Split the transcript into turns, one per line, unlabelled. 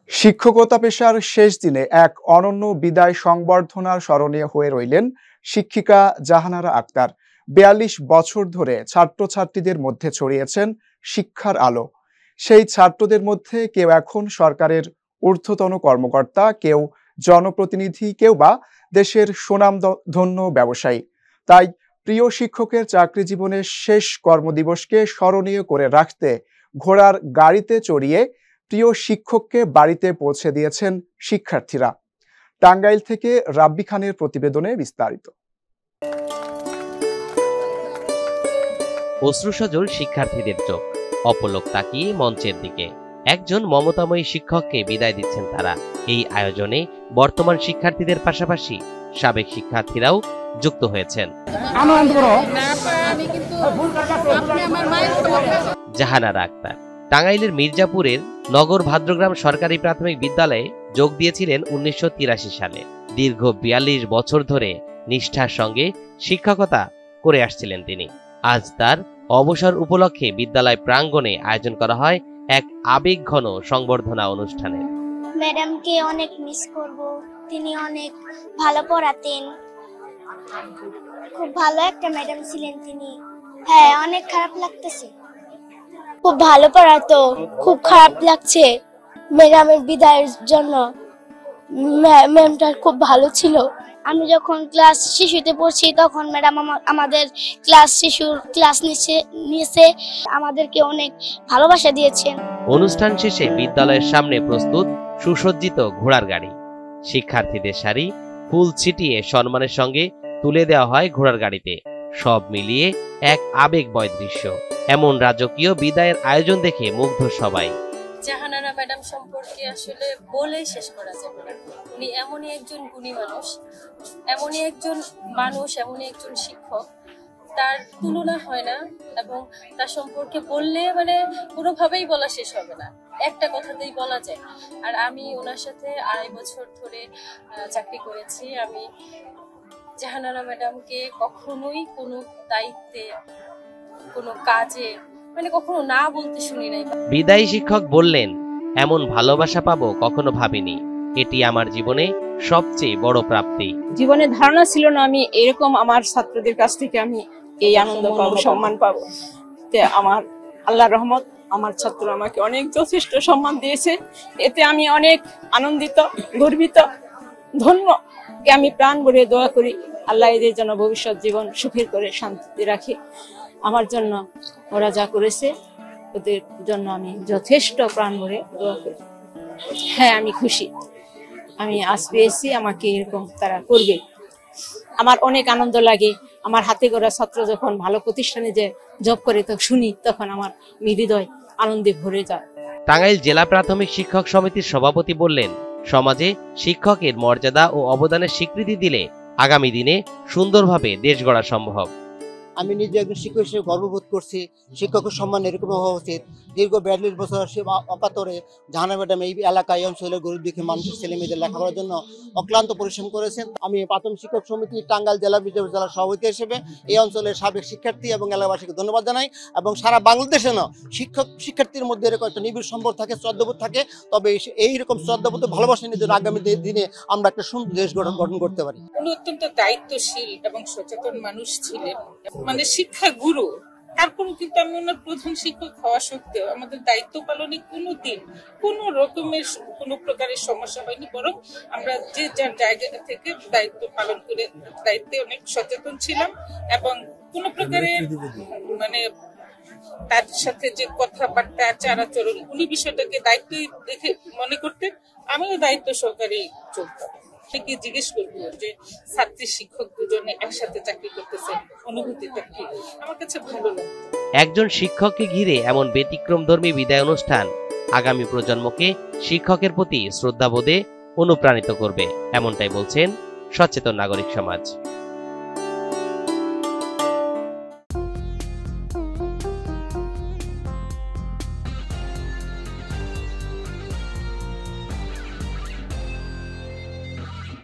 শিক্ষকতা পেশার শেষ দিনে এক অনন্য বিদায় সংবর্ধনার স্মরণীয় হয়ে রইলেন শিক্ষিকা জাহানারা আক্তার। ৪২ বছর ধরে ছাত্রছাত্রীদের মধ্যে ছড়িয়েছেন শিক্ষার আলো। সেই ছাত্রদের মধ্যে কেউ এখন সরকারের ঊর্ধ্বতন কর্মকর্তা, কেউ জনপ্রতিনিধি, কেউ বা দেশের সুনামধন্য ব্যবসায়ী। তাই প্রিয় শিক্ষকের চাকরি জীবনের শেষ কর্মদিবসকে স্মরণীয় করে রাখতে ঘোড়ার গাড়িতে চড়িয়ে প্রিয় শিক্ষককে বাড়িতে পৌঁছে দিয়েছেন শিক্ষার্থীরা। টাঙ্গাইল থেকে রাব্বি খানের প্রতিবেদনে বিস্তারিত।
অশ্রুসজল শিক্ষার্থীদের চোখ, অপলক তাকিয়ে মঞ্চের দিকে। একজন মমতাময়ী শিক্ষককে বিদায় দিচ্ছেন তারা। এই আয়োজনে বর্তমান শিক্ষার্থীদের পাশাপাশি সাবেক শিক্ষার্থীরাও যুক্ত হয়েছেন। জাহানারা আক্তার টাঙ্গাইলের মির্জাপুরের নগর ভাদ্রগ্রাম সরকারি প্রাথমিক বিদ্যালয়ে যোগ দিয়েছিলেন 1983 সালে। দীর্ঘ ৪২ বছর ধরে নিষ্ঠার সঙ্গে শিক্ষকতা করে আসছিলেন তিনি। আজ তার অবসর উপলক্ষে বিদ্যালয় প্রাঙ্গণে আয়োজন করা হয় এক আবেগঘন সংবর্ধনা অনুষ্ঠানে।
ম্যাডামকে অনেক মিস করব, তিনি অনেক ভালো পড়াতেন, খুব ভালো একটা ম্যাডাম ছিলেন তিনি। হ্যাঁ, অনেক খারাপ লাগতেছে, খুব ভালো পড়াতো, খুব খারাপ লাগছে ম্যাডামের বিদায়ের জন্য। ম্যামটা খুব ভালো ছিল। আমি যখন ক্লাস শিশুতে পড়ছি তখন ম্যাডাম আমাদের শিশুর ক্লাস নিয়েছে, আমাদেরকে অনেক ভালোবাসা দিয়েছেন।
অনুষ্ঠান শেষে বিদ্যালয়ের সামনে প্রস্তুত সুসজ্জিত ঘোড়ার গাড়ি। শিক্ষার্থীদের সারি ফুল ছিটিয়ে সম্মানের সঙ্গে তুলে দেওয়া হয় ঘোড়ার গাড়িতে। সব মিলিয়ে এক আবেগময় দৃশ্য। এমন রাজকীয় বিদায়ের আয়োজন দেখে মুগ্ধ সবাই।
জাহানারা ম্যাডাম সম্পর্কে আসলে বলে শেষ করা যাবে না। উনি এমনই একজন গুণী মানুষ, এমনই একজন শিক্ষক, তার তুলনা হয় না। এবং তার সম্পর্কে বললে কোনোভাবেই বলা শেষ হবে না, একটা কথাতেই বলা যায়। আর আমি ওনার সাথে ২.৫ বছর ধরে চাকরি করেছি। আমি জাহানারা ম্যাডামকে কখনোই কোনো দায়িত্বে, কোনো কাজে কখনো না বলতে শুনি নাই।
বিদায়ী শিক্ষক বললেন, এমন ভালোবাসা পাবো কখনো ভাবিনি। এটি আমার জীবনে সবচেয়ে বড় প্রাপ্তি।
জীবনে ধারণা ছিল না আমি এরকম আমার ছাত্রদের কাছ থেকে আমি এই আনন্দ পাবো, সম্মান পাবো। আমার আল্লাহর রহমত, আমার ছাত্র আমাকে অনেক যথেষ্ট সম্মান দিয়েছে। এতে আমি অনেক আনন্দিত, গর্বিত, ধন্য। আমি প্রাণ ভরে দোয়া করি আল্লাহ এদের জন্য ভবিষ্যৎ জীবন সুখের করে শান্তিতে রাখে। আমার জন্য ওরা যা করেছে ওদের জন্য আমি যথেষ্ট প্রাণ ভরে দোয়া করি। হ্যাঁ, আমি খুশি, আমি আজ পেয়েছি, আমাকে এরকম তারা করবে। আমার অনেক আনন্দ লাগে। আমার হাতে গড়া ছাত্র যখন ভালো প্রতিষ্ঠানে যে জব করে তো শুনি, তখন আমার হৃদয় আনন্দে ভরে যায়।
টাঙ্গাইল জেলা প্রাথমিক শিক্ষক সমিতির সভাপতি বললেন, সমাজে শিক্ষকের মর্যাদা ও অবদানের স্বীকৃতি দিলে আগামী দিনে সুন্দরভাবে দেশ গড়া সম্ভব।
আমি নিজে একজন শিক্ষক হিসেবে গর্ববোধ করছি। শিক্ষকের সম্মান এরকম হওয়া উচিত। দীর্ঘ ৪২ বছর অকাতরে জাহানারা ম্যাডাম এই এলাকায়, অঞ্চলের গরিব দুঃখী মানুষের ছেলেমেয়েদের লেখাপড়ার জন্য অক্লান্ত পরিশ্রম করেছেন। আমি প্রাথমিক শিক্ষক সমিতি টাঙ্গাইল জেলা বিজেপি জেলার সভাপতি হিসেবে এই অঞ্চলের সাবেক শিক্ষার্থী এবং এলাকাবাসীকে ধন্যবাদ জানাই। এবং সারা বাংলাদেশে না শিক্ষার্থীর মধ্যে এরকম একটা নিবিড় সম্পর্ক থাকে, শ্রদ্ধাবোধ থাকে। তবে এইরকম শ্রদ্ধাবোধ ভালোবাসা নিয়ে আগামী দিনে আমরা একটা সুন্দর দেশ গঠন করতে পারি।
উনি অত্যন্ত দায়িত্বশীল এবং সচেতন মানুষ ছিলেন, শিক্ষা গুরু। তারপরও কিন্তু আমি ওনার প্রধান শিক্ষক হওয়া সত্ত্বেও আমাদের দায়িত্ব পালনে কোনোদিন কোনো রকমের কোনো প্রকারের সমস্যা হয়নি। বরং আমরা যে যার জায়গা থেকে দায়িত্ব পালন করে দায়িত্বে অনেক সচেতন ছিলাম। এবং কোনো প্রকারের তার সাথে যে কথাবার্তা, আচার আচরণ, উনি বিষয়টাকে দায়িত্ব দেখে মনে করতেন। আমিও দায়িত্ব সহকারে চলতাম। থেকে জিজ্ঞেস করবো যে ছাত্রী শিক্ষক দুজনে একসাথে চাকরি করতেছে, অনুভূতিটা কি? আমার কাছে ভালো লাগতো।
একজন শিক্ষককে ঘিরে এমন ব্যতিক্রমধর্মী বিদায় অনুষ্ঠান আগামী প্রজন্মকে শিক্ষকের প্রতি শ্রদ্ধাবোধে অনুপ্রাণিত করবে, এমনটাই বলছেন সচেতন নাগরিক সমাজ।